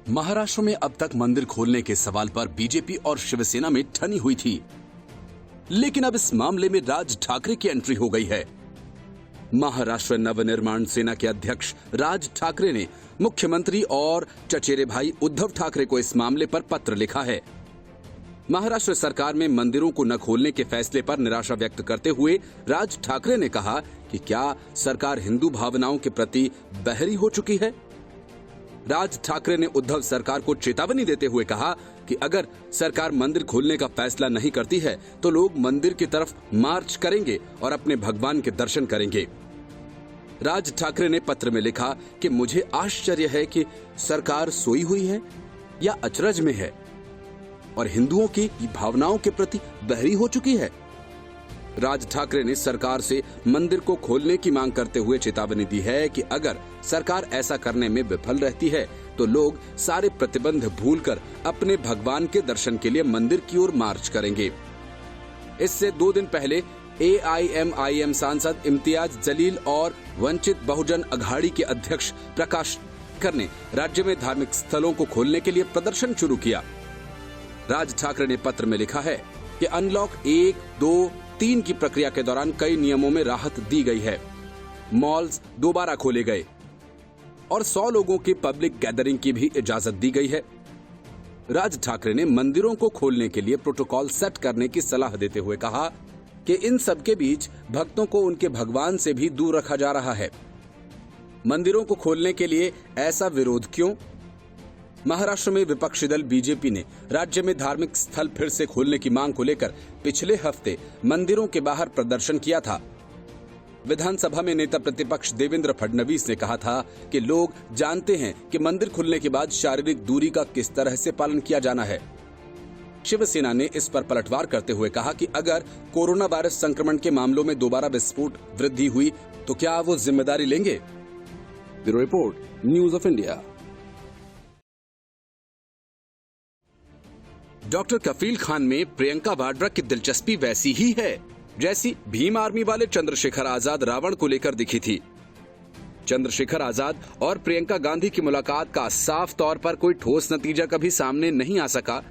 महाराष्ट्र में अब तक मंदिर खोलने के सवाल पर बीजेपी और शिवसेना में ठनी हुई थी, लेकिन अब इस मामले में राज ठाकरे की एंट्री हो गई है। महाराष्ट्र नवनिर्माण सेना के अध्यक्ष राज ठाकरे ने मुख्यमंत्री और चचेरे भाई उद्धव ठाकरे को इस मामले पर पत्र लिखा है। महाराष्ट्र सरकार में मंदिरों को न खोलने के फैसले पर निराशा व्यक्त करते हुए राज ठाकरे ने कहा कि क्या सरकार हिंदू भावनाओं के प्रति बहरी हो चुकी है। राज ठाकरे ने उद्धव सरकार को चेतावनी देते हुए कहा कि अगर सरकार मंदिर खोलने का फैसला नहीं करती है तो लोग मंदिर की तरफ मार्च करेंगे और अपने भगवान के दर्शन करेंगे। राज ठाकरे ने पत्र में लिखा कि मुझे आश्चर्य है कि सरकार सोई हुई है या अचरज में है और हिंदुओं की भावनाओं के प्रति बहरी हो चुकी है। राज ठाकरे ने सरकार से मंदिर को खोलने की मांग करते हुए चेतावनी दी है कि अगर सरकार ऐसा करने में विफल रहती है तो लोग सारे प्रतिबंध भूलकर अपने भगवान के दर्शन के लिए मंदिर की ओर मार्च करेंगे। इससे 2 दिन पहले AIMIM सांसद इम्तियाज जलील और वंचित बहुजन अघाड़ी के अध्यक्ष प्रकाश कर ने राज्य में धार्मिक स्थलों को खोलने के लिए प्रदर्शन शुरू किया। राज ठाकरे ने पत्र में लिखा है कि अनलॉक 1, 2, 3 की प्रक्रिया के दौरान कई नियमों में राहत दी गई है। मॉल्स दोबारा खोले गए और 100 लोगों की पब्लिक गैदरिंग की भी इजाजत दी गई है। राज ठाकरे ने मंदिरों को खोलने के लिए प्रोटोकॉल सेट करने की सलाह देते हुए कहा कि इन सब के बीच भक्तों को उनके भगवान से भी दूर रखा जा रहा है। मंदिरों को खोलने के लिए ऐसा विरोध क्यों? महाराष्ट्र में विपक्षी दल बीजेपी ने राज्य में धार्मिक स्थल फिर से खोलने की मांग को लेकर पिछले हफ्ते मंदिरों के बाहर प्रदर्शन किया था। विधानसभा में नेता प्रतिपक्ष देवेंद्र फडणवीस ने कहा था कि लोग जानते हैं कि मंदिर खुलने के बाद शारीरिक दूरी का किस तरह से पालन किया जाना है। शिवसेना ने इस पर पलटवार करते हुए कहा कि अगर कोरोना वायरस संक्रमण के मामलों में दोबारा विस्फोट वृद्धि हुई तो क्या वो जिम्मेदारी लेंगे? Bureau report, news of India. Doctor Kafeel Khan में प्रियंका वाड्रा की दिलचस्पी वैसी ही है जैसी भीम आर्मी वाले चंद्रशेखर आजाद रावण को लेकर दिखी थी। चंद्रशेखर आजाद और प्रियंका गांधी की मुलाकात का साफ तौर पर कोई ठोस नतीजा कभी सामने नहीं आ सका।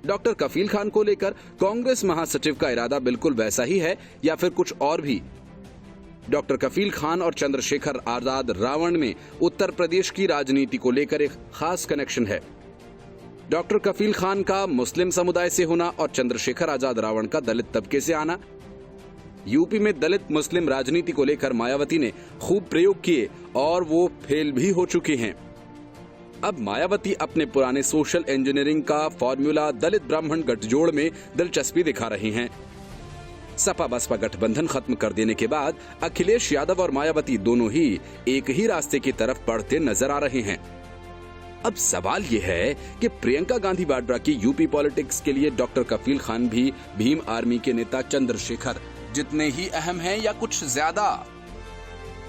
डॉक्टर कफील खान को लेकर कांग्रेस महासचिव का इरादा बिल्कुल वैसा ही है या फिर कुछ और भी? डॉक्टर कफील खान और चंद्रशेखर आजाद रावण में उत्तर प्रदेश की राजनीति को लेकर एक खास कनेक्शन है। डॉक्टर कफील खान का मुस्लिम समुदाय से होना और चंद्रशेखर आजाद रावण का दलित तबके से आना। यूपी में दलित मुस्लिम राजनीति को लेकर मायावती ने खूब प्रयोग किए और वो फेल भी हो चुके हैं। अब मायावती अपने पुराने सोशल इंजीनियरिंग का फॉर्मूला दलित ब्राह्मण गठजोड़ में दिलचस्पी दिखा रही हैं। सपा बसपा गठबंधन खत्म कर देने के बाद अखिलेश यादव और मायावती दोनों ही एक ही रास्ते की तरफ बढ़ते नजर आ रहे हैं। अब सवाल यह है कि प्रियंका गांधी वाड्रा की यूपी पॉलिटिक्स के लिए डॉक्टर कफील खान भी भीम आर्मी के नेता चंद्रशेखर जितने ही अहम हैं या कुछ ज्यादा?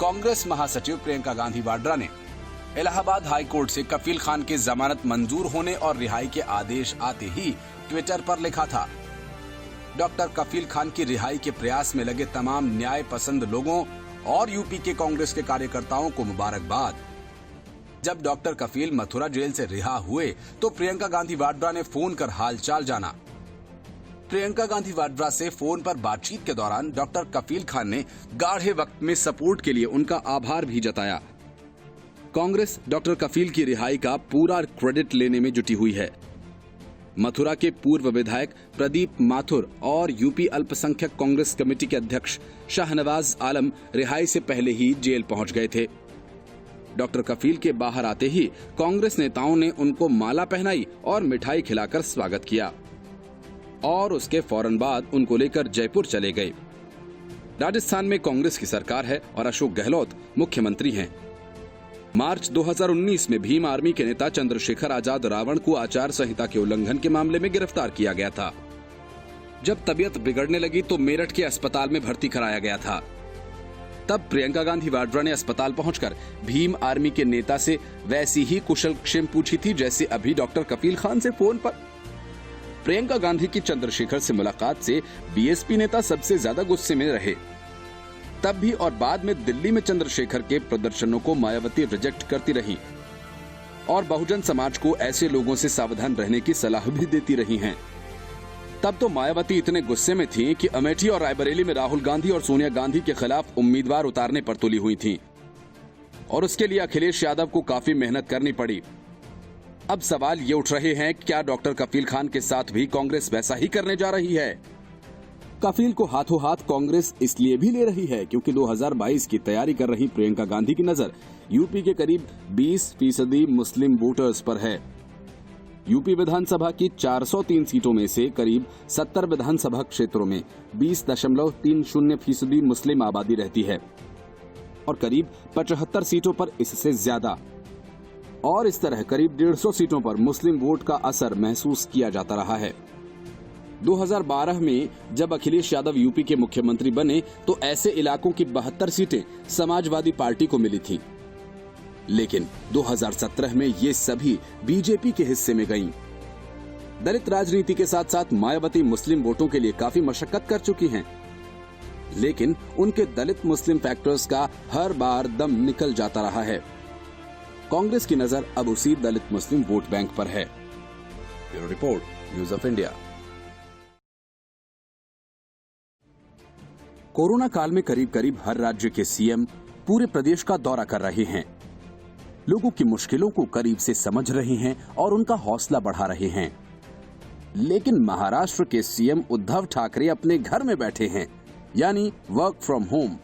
कांग्रेस महासचिव प्रियंका गांधी वाड्रा ने इलाहाबाद हाई कोर्ट से कफील खान की जमानत मंजूर होने और रिहाई के आदेश आते ही ट्विटर पर लिखा था, डॉक्टर कफील खान की रिहाई के प्रयास में लगे तमाम न्याय पसंद लोगों और यूपी के कांग्रेस के कार्यकर्ताओं को मुबारकबाद। जब डॉक्टर कफील मथुरा जेल से रिहा हुए तो प्रियंका गांधी वाड्रा ने फोन कर हालचाल जाना। प्रियंका गांधी वाड्रा से फोन पर बातचीत के दौरान डॉक्टर कफील खान ने गाढ़े वक्त में सपोर्ट के लिए उनका आभार भी जताया। कांग्रेस डॉक्टर कफील की रिहाई का पूरा क्रेडिट लेने में जुटी हुई है। मथुरा के पूर्व विधायक प्रदीप माथुर और यूपी अल्पसंख्यक कांग्रेस कमेटी के अध्यक्ष शाहनवाज आलम रिहाई से पहले ही जेल पहुंच गए थे। डॉक्टर कफील के बाहर आते ही कांग्रेस नेताओं ने उनको माला पहनाई और मिठाई खिलाकर स्वागत किया और उसके फौरन बाद उनको लेकर जयपुर चले गए। राजस्थान में कांग्रेस की सरकार है और अशोक गहलोत मुख्यमंत्री हैं। मार्च 2019 में भीम आर्मी के नेता चंद्रशेखर आजाद रावण को आचार संहिता के उल्लंघन के मामले में गिरफ्तार किया गया था। जब तबीयत बिगड़ने लगी तो मेरठ के अस्पताल में भर्ती कराया गया था। तब प्रियंका गांधी वाड्रा ने अस्पताल पहुंचकर भीम आर्मी के नेता से वैसी ही कुशल क्षेम पूछी थी जैसे अभी डॉक्टर कफील खान से फोन पर। प्रियंका गांधी की चंद्रशेखर से मुलाकात से बीएसपी नेता सबसे ज्यादा गुस्से में रहे। तब भी और बाद में दिल्ली में चंद्रशेखर के प्रदर्शनों को मायावती रिजेक्ट करती रही। और बहुजन समाज को ऐसे लोगों से सावधान रहने की सलाह भी देती रही हैं। तब तो मायावती इतने गुस्से में थीं कि अमेठी और रायबरेली में राहुल गांधी और सोनिया गांधी के खिलाफ उम्मीदवार उतारने पर तुली हुई थीं और उसके लिए अखिलेश यादव को काफी मेहनत करनी पड़ी। अब सवाल ये उठ रहे हैं, क्या डॉक्टर कफील खान के साथ भी कांग्रेस वैसा ही करने जा रही है? कफील को हाथों हाथ कांग्रेस इसलिए भी ले रही है क्योंकि 2022 की तैयारी कर रही प्रियंका गांधी की नजर यूपी के करीब 20% मुस्लिम वोटर्स पर है। यूपी विधानसभा की 403 सीटों में से करीब 70 विधानसभा क्षेत्रों में 20.30% मुस्लिम आबादी रहती है और करीब 75 सीटों पर इससे ज्यादा। और इस तरह करीब 150 सीटों पर मुस्लिम वोट का असर महसूस किया जाता रहा है। 2012 में जब अखिलेश यादव यूपी के मुख्यमंत्री बने तो ऐसे इलाकों की 72 सीटें समाजवादी पार्टी को मिली थी, लेकिन 2017 में ये सभी बीजेपी के हिस्से में गईं। दलित राजनीति के साथ साथ मायावती मुस्लिम वोटों के लिए काफी मशक्कत कर चुकी हैं, लेकिन उनके दलित मुस्लिम फैक्टर्स का हर बार दम निकल जाता रहा है। कांग्रेस की नजर अब उसी दलित मुस्लिम वोट बैंक पर है। Bureau report, news of India. Corona काल में करीब करीब हर राज्य के सीएम पूरे प्रदेश का दौरा कर रहे हैं, लोगों की मुश्किलों को करीब से समझ रहे हैं और उनका हौसला बढ़ा रहे हैं। लेकिन महाराष्ट्र के सीएम उद्धव ठाकरे अपने घर में बैठे हैं, यानी वर्क फ्रॉम होम।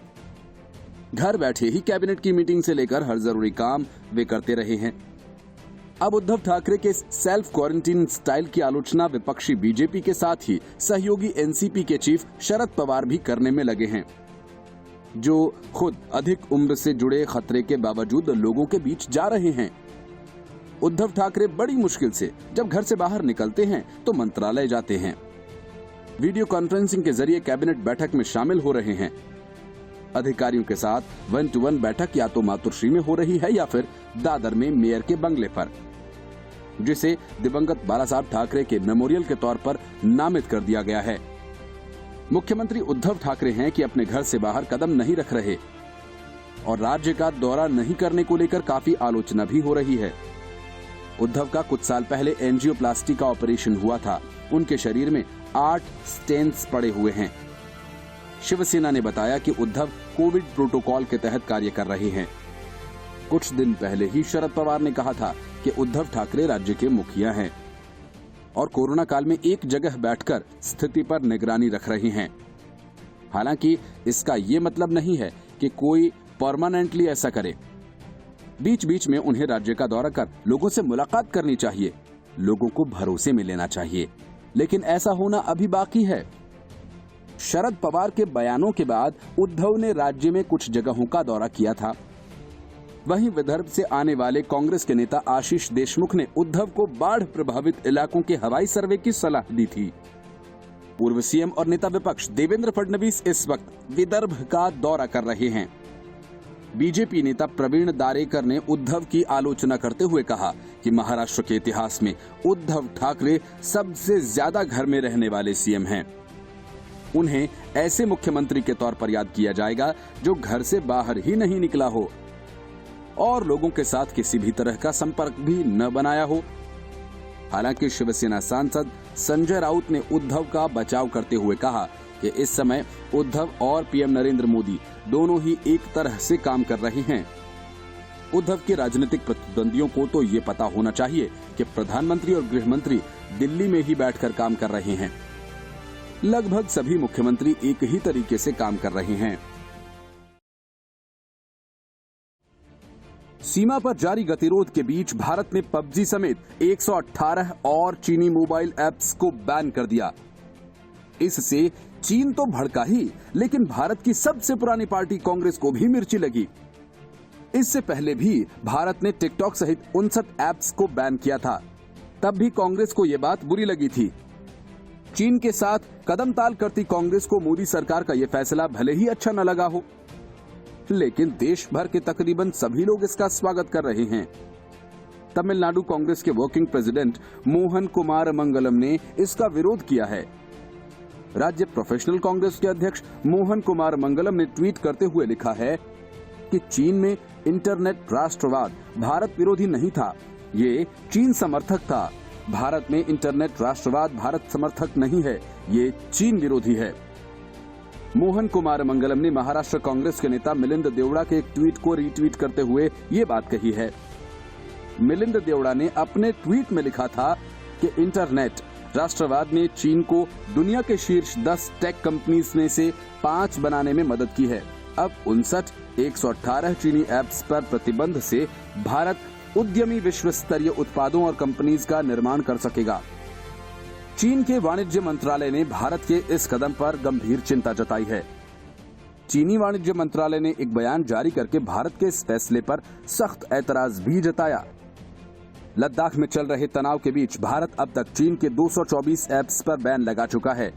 घर बैठे ही कैबिनेट की मीटिंग से लेकर हर जरूरी काम वे करते रहे हैं। अब उद्धव ठाकरे के सेल्फ क्वारंटीन स्टाइल की आलोचना विपक्षी बीजेपी के साथ ही सहयोगी एनसीपी के चीफ शरद पवार भी करने में लगे हैं, जो खुद अधिक उम्र से जुड़े खतरे के बावजूद लोगों के बीच जा रहे हैं। उद्धव ठाकरे बड़ी मुश्किल से जब घर से बाहर निकलते हैं तो मंत्रालय जाते हैं, वीडियो कॉन्फ्रेंसिंग के जरिए कैबिनेट बैठक में शामिल हो रहे हैं। अधिकारियों के साथ 1-to-1 बैठक या तो मातुश्री में हो रही है या फिर दादर में मेयर के बंगले पर, जिसे दिवंगत बाला साहब ठाकरे के मेमोरियल के तौर पर नामित कर दिया गया है। मुख्यमंत्री उद्धव ठाकरे हैं कि अपने घर से बाहर कदम नहीं रख रहे और राज्य का दौरा नहीं करने को लेकर काफी आलोचना भी हो रही है। उद्धव का कुछ साल पहले एंजियोप्लास्टी का ऑपरेशन हुआ था, उनके शरीर में 8 स्टेंट्स पड़े हुए हैं। शिवसेना ने बताया कि उद्धव कोविड प्रोटोकॉल के तहत कार्य कर रहे हैं। कुछ दिन पहले ही शरद पवार ने कहा था कि उद्धव ठाकरे राज्य के मुखिया हैं और कोरोना काल में एक जगह बैठकर स्थिति पर निगरानी रख रहे हैं। हालांकि इसका ये मतलब नहीं है कि कोई परमानेंटली ऐसा करे। बीच बीच में उन्हें राज्य का दौरा कर लोगों से मुलाकात करनी चाहिए, लोगों को भरोसे में लेना चाहिए, लेकिन ऐसा होना अभी बाकी है। शरद पवार के बयानों के बाद उद्धव ने राज्य में कुछ जगहों का दौरा किया था। वहीं विदर्भ से आने वाले कांग्रेस के नेता आशीष देशमुख ने उद्धव को बाढ़ प्रभावित इलाकों के हवाई सर्वे की सलाह दी थी। पूर्व सीएम और नेता विपक्ष देवेंद्र फडणवीस इस वक्त विदर्भ का दौरा कर रहे हैं। बीजेपी नेता प्रवीण दारेकर ने उद्धव की आलोचना करते हुए कहा कि महाराष्ट्र के इतिहास में उद्धव ठाकरे सबसे ज्यादा घर में रहने वाले सीएम हैं। उन्हें ऐसे मुख्यमंत्री के तौर पर याद किया जाएगा जो घर से बाहर ही नहीं निकला हो और लोगों के साथ किसी भी तरह का संपर्क भी न बनाया हो। हालांकि शिवसेना सांसद संजय राउत ने उद्धव का बचाव करते हुए कहा कि इस समय उद्धव और पीएम नरेंद्र मोदी दोनों ही एक तरह से काम कर रहे हैं। उद्धव के राजनीतिक प्रतिद्वंदियों को तो ये पता होना चाहिए कि प्रधानमंत्री और गृह मंत्री दिल्ली में ही बैठकर काम कर रहे हैं। लगभग सभी मुख्यमंत्री एक ही तरीके से काम कर रहे हैं। सीमा पर जारी गतिरोध के बीच भारत ने पबजी समेत 118 और चीनी मोबाइल ऐप्स को बैन कर दिया। इससे चीन तो भड़का ही, लेकिन भारत की सबसे पुरानी पार्टी कांग्रेस को भी मिर्ची लगी। इससे पहले भी भारत ने टिकटॉक सहित 59 ऐप्स को बैन किया था, तब भी कांग्रेस को यह बात बुरी लगी थी। चीन के साथ कदम ताल करती कांग्रेस को मोदी सरकार का यह फैसला भले ही अच्छा न लगा हो, लेकिन देश भर के तकरीबन सभी लोग इसका स्वागत कर रहे हैं। तमिलनाडु कांग्रेस के वर्किंग प्रेसिडेंट मोहन कुमार मंगलम ने इसका विरोध किया है। राज्य प्रोफेशनल कांग्रेस के अध्यक्ष मोहन कुमार मंगलम ने ट्वीट करते हुए लिखा है कि चीन में इंटरनेट राष्ट्रवाद भारत विरोधी नहीं था ये चीन समर्थक था। भारत में इंटरनेट राष्ट्रवाद भारत समर्थक नहीं है, ये चीन विरोधी है। मोहन कुमार मंगलम ने महाराष्ट्र कांग्रेस के नेता मिलिंद देवड़ा के एक ट्वीट को रीट्वीट करते हुए ये बात कही है। मिलिंद देवड़ा ने अपने ट्वीट में लिखा था कि इंटरनेट राष्ट्रवाद ने चीन को दुनिया के शीर्ष 10 टेक कंपनीज में से 5 बनाने में मदद की है। अब 118 चीनी ऐप्स पर प्रतिबंध से भारत उद्यमी विश्व स्तरीय उत्पादों और कंपनीज का निर्माण कर सकेगा। चीन के वाणिज्य मंत्रालय ने भारत के इस कदम पर गंभीर चिंता जताई है। चीनी वाणिज्य मंत्रालय ने एक बयान जारी करके भारत के इस फैसले पर सख्त ऐतराज भी जताया। लद्दाख में चल रहे तनाव के बीच भारत अब तक चीन के 224 ऐप्स पर बैन लगा चुका है।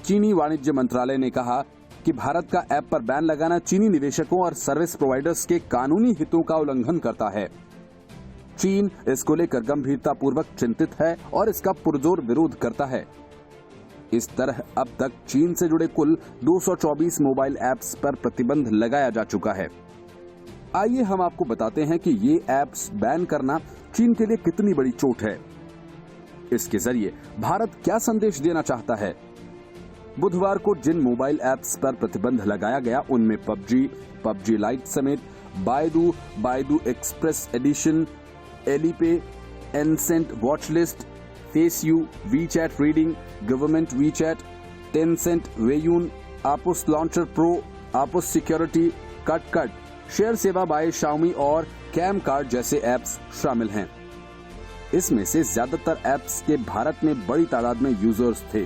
चीनी वाणिज्य मंत्रालय ने कहा कि भारत का ऐप पर बैन लगाना चीनी निवेशकों और सर्विस प्रोवाइडर्स के कानूनी हितों का उल्लंघन करता है। चीन इसको लेकर गंभीरतापूर्वक चिंतित है और इसका पुरजोर विरोध करता है। इस तरह अब तक चीन से जुड़े कुल 224 मोबाइल ऐप्स पर प्रतिबंध लगाया जा चुका है। आइए हम आपको बताते हैं कि ये ऐप्स बैन करना चीन के लिए कितनी बड़ी चोट है। इसके जरिए भारत क्या संदेश देना चाहता है। बुधवार को जिन मोबाइल ऐप्स पर प्रतिबंध लगाया गया उनमें पबजी लाइट समेत Baidu express edition, Alipay, Tencent watch list, FaceU, WeChat reading, government WeChat, Tencent Weiyun, APUS launcher pro, APUS security, cut, ShareSave by Xiaomi और कैम कार्ड जैसे ऐप्स शामिल हैं। इसमें से ज्यादातर ऐप्स के भारत में बड़ी तादाद में यूजर्स थे।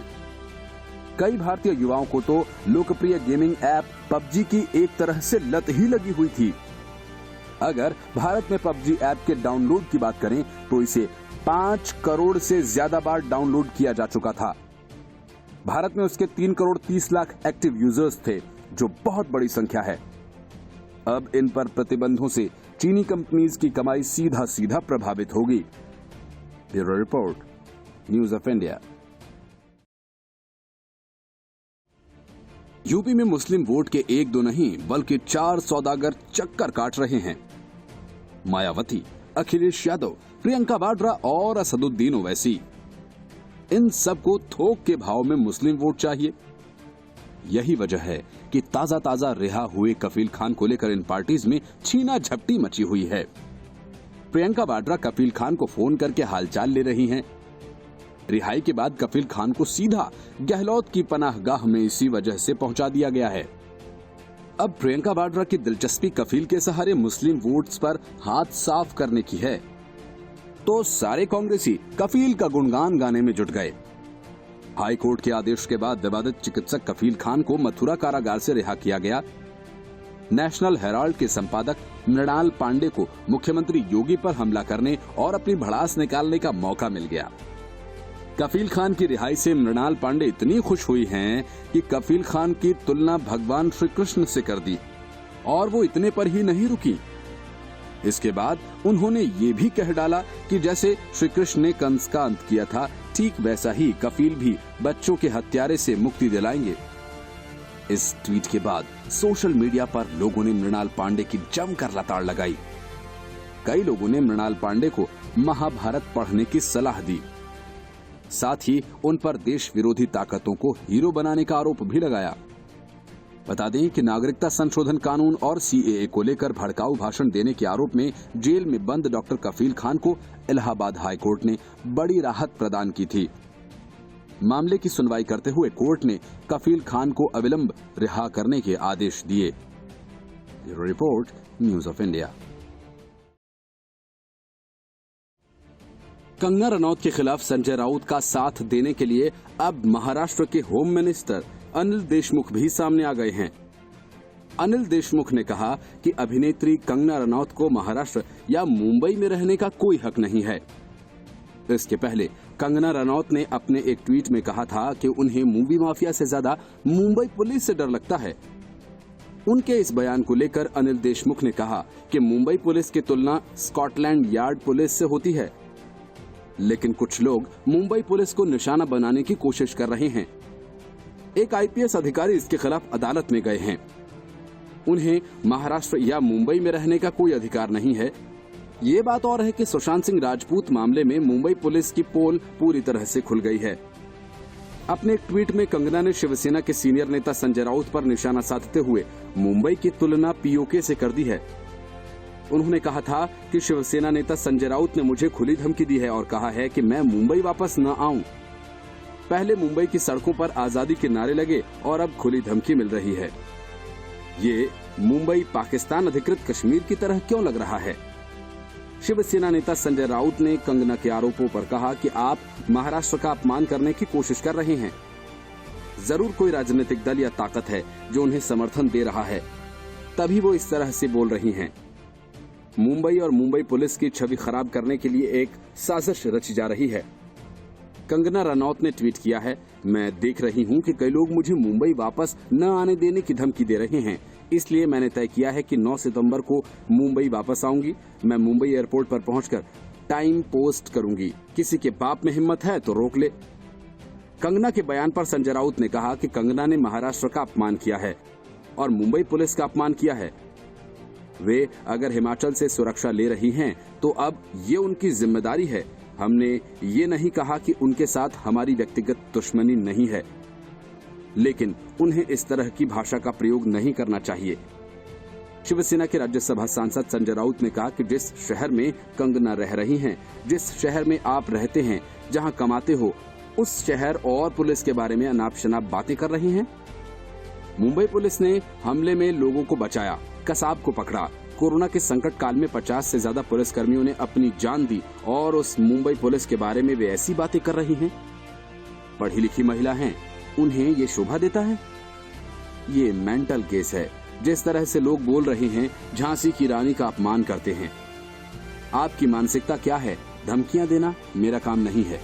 कई भारतीय युवाओं को तो लोकप्रिय गेमिंग ऐप पबजी की एक तरह से लत ही लगी हुई थी। अगर भारत में पबजी ऐप के डाउनलोड की बात करें तो इसे 5 करोड़ से ज्यादा बार डाउनलोड किया जा चुका था। भारत में उसके 3 करोड़ 30 लाख एक्टिव यूजर्स थे, जो बहुत बड़ी संख्या है। अब इन पर प्रतिबंधों से चीनी कंपनीज की कमाई सीधा प्रभावित होगी। Bureau report, news of India. UP में मुस्लिम वोट के 1-2 नहीं बल्कि 4 सौदागर चक्कर काट रहे हैं। मायावती, अखिलेश यादव, प्रियंका वाड्रा और असदुद्दीन ओवैसी, इन सबको थोक के भाव में मुस्लिम वोट चाहिए। यही वजह है कि ताजा रिहा हुए कफील खान को लेकर इन पार्टीज में छीना झपटी मची हुई है। प्रियंका वाड्रा कफील खान को फोन करके हालचाल ले रही हैं। रिहाई के बाद कफील खान को सीधा गहलोत की पनाहगाह में इसी वजह से पहुंचा दिया गया है। अब प्रियंका वाड्रा की दिलचस्पी कफील के सहारे मुस्लिम वोट्स पर हाथ साफ करने की है, तो सारे कांग्रेसी कफील का गुणगान गाने में जुट गए। हाई कोर्ट के आदेश के बाद विवादित चिकित्सक कफील खान को मथुरा कारागार से रिहा किया गया। नेशनल हेराल्ड के संपादक मृणाल पांडे को मुख्यमंत्री योगी पर हमला करने और अपनी भड़ास निकालने का मौका मिल गया। कफील खान की रिहाई से मृणाल पांडे इतनी खुश हुई हैं कि कफील खान की तुलना भगवान श्री कृष्ण से कर दी, और वो इतने पर ही नहीं रुकी। इसके बाद उन्होंने ये भी कह डाला कि जैसे श्री कृष्ण ने कंस का अंत किया था, ठीक वैसा ही कफील भी बच्चों के हत्यारे से मुक्ति दिलाएंगे। इस ट्वीट के बाद सोशल मीडिया पर लोगों ने मृणाल पांडे की जमकर लताड़ लगाई। कई लोगों ने मृणाल पांडे को महाभारत पढ़ने की सलाह दी। साथ ही उन पर देश विरोधी ताकतों को हीरो बनाने का आरोप भी लगाया। बता दें कि नागरिकता संशोधन कानून और सीएए को लेकर भड़काऊ भाषण देने के आरोप में जेल में बंद डॉक्टर कफील खान को इलाहाबाद हाई कोर्ट ने बड़ी राहत प्रदान की थी। मामले की सुनवाई करते हुए कोर्ट ने कफील खान को अविलंब रिहा करने के आदेश दिए। Bureau report, news of India. Kangana Ranaut के खिलाफ संजय राउत का साथ देने के लिए अब महाराष्ट्र के होम मिनिस्टर अनिल देशमुख भी सामने आ गए हैं। अनिल देशमुख ने कहा कि अभिनेत्री कंगना रनौत को महाराष्ट्र या मुंबई में रहने का कोई हक नहीं है। इसके पहले कंगना रनौत ने अपने एक ट्वीट में कहा था कि उन्हें मूवी माफिया से ज्यादा मुंबई पुलिस से डर लगता है। उनके इस बयान को लेकर अनिल देशमुख ने कहा कि मुंबई पुलिस की तुलना स्कॉटलैंड यार्ड पुलिस से होती है, लेकिन कुछ लोग मुंबई पुलिस को निशाना बनाने की कोशिश कर रहे हैं। एक आईपीएस अधिकारी इसके खिलाफ अदालत में गए हैं। उन्हें महाराष्ट्र या मुंबई में रहने का कोई अधिकार नहीं है। ये बात और है कि सुशांत सिंह राजपूत मामले में मुंबई पुलिस की पोल पूरी तरह से खुल गई है। अपने एक ट्वीट में कंगना ने शिवसेना के सीनियर नेता संजय राउत पर निशाना साधते हुए मुंबई की तुलना पीओके से कर दी है। उन्होंने कहा था कि शिवसेना नेता संजय राउत ने मुझे खुली धमकी दी है और कहा है कि मैं मुंबई वापस न आऊं। पहले मुंबई की सड़कों पर आजादी के नारे लगे और अब खुली धमकी मिल रही है। ये मुंबई पाकिस्तान अधिकृत कश्मीर की तरह क्यों लग रहा है? शिवसेना नेता संजय राउत ने कंगना के आरोपों पर कहा कि आप महाराष्ट्र का अपमान करने की कोशिश कर रहे हैं। जरूर कोई राजनीतिक दल या ताकत है जो उन्हें समर्थन दे रहा है, तभी वो इस तरह से बोल रही हैं। मुंबई और मुंबई पुलिस की छवि खराब करने के लिए एक साजिश रची जा रही है। कंगना रनौत ने ट्वीट किया है, मैं देख रही हूं कि कई लोग मुझे मुंबई वापस न आने देने की धमकी दे रहे हैं, इसलिए मैंने तय किया है कि 9 सितंबर को मुंबई वापस आऊंगी। मैं मुंबई एयरपोर्ट पर पहुंचकर टाइम पोस्ट करूंगी। किसी के बाप में हिम्मत है तो रोक ले। कंगना के बयान पर संजय राउत ने कहा कि कंगना ने महाराष्ट्र का अपमान किया है और मुंबई पुलिस का अपमान किया है। वे अगर हिमाचल से सुरक्षा ले रही हैं, तो अब ये उनकी जिम्मेदारी है। हमने ये नहीं कहा कि उनके साथ हमारी व्यक्तिगत दुश्मनी नहीं है, लेकिन उन्हें इस तरह की भाषा का प्रयोग नहीं करना चाहिए। शिवसेना के राज्यसभा सांसद संजय राउत ने कहा कि जिस शहर में कंगना रह रही हैं, जिस शहर में आप रहते हैं, जहां कमाते हो, उस शहर और पुलिस के बारे में अनाप शनाप बातें कर रहे हैं। मुंबई पुलिस ने हमले में लोगों को बचाया, कसाब को पकड़ा। कोरोना के संकट काल में 50 से ज्यादा पुलिसकर्मियों ने अपनी जान दी और उस मुंबई पुलिस के बारे में वे ऐसी बातें कर रही हैं। पढ़ी लिखी महिला हैं, उन्हें ये शोभा देता है? ये मेंटल केस है। जिस तरह से लोग बोल रहे हैं, झांसी की रानी का अपमान करते हैं। आपकी मानसिकता क्या है? धमकियां देना मेरा काम नहीं है।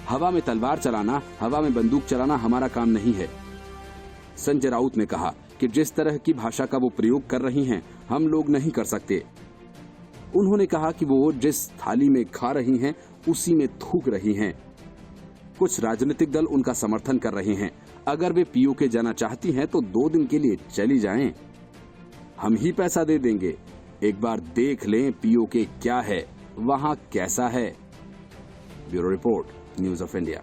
हवा में तलवार चलाना, हवा में बंदूक चलाना हमारा काम नहीं है। संजय राउत ने कहा कि जिस तरह की भाषा का वो प्रयोग कर रही हैं, हम लोग नहीं कर सकते। उन्होंने कहा कि वो जिस थाली में खा रही हैं, उसी में थूक रही हैं। कुछ राजनीतिक दल उनका समर्थन कर रहे हैं। अगर वे पीओके जाना चाहती हैं तो 2 दिन के लिए चली जाएं। हम ही पैसा दे देंगे। एक बार देख लें पीओके क्या है, वहां कैसा है। Bureau report, news of India.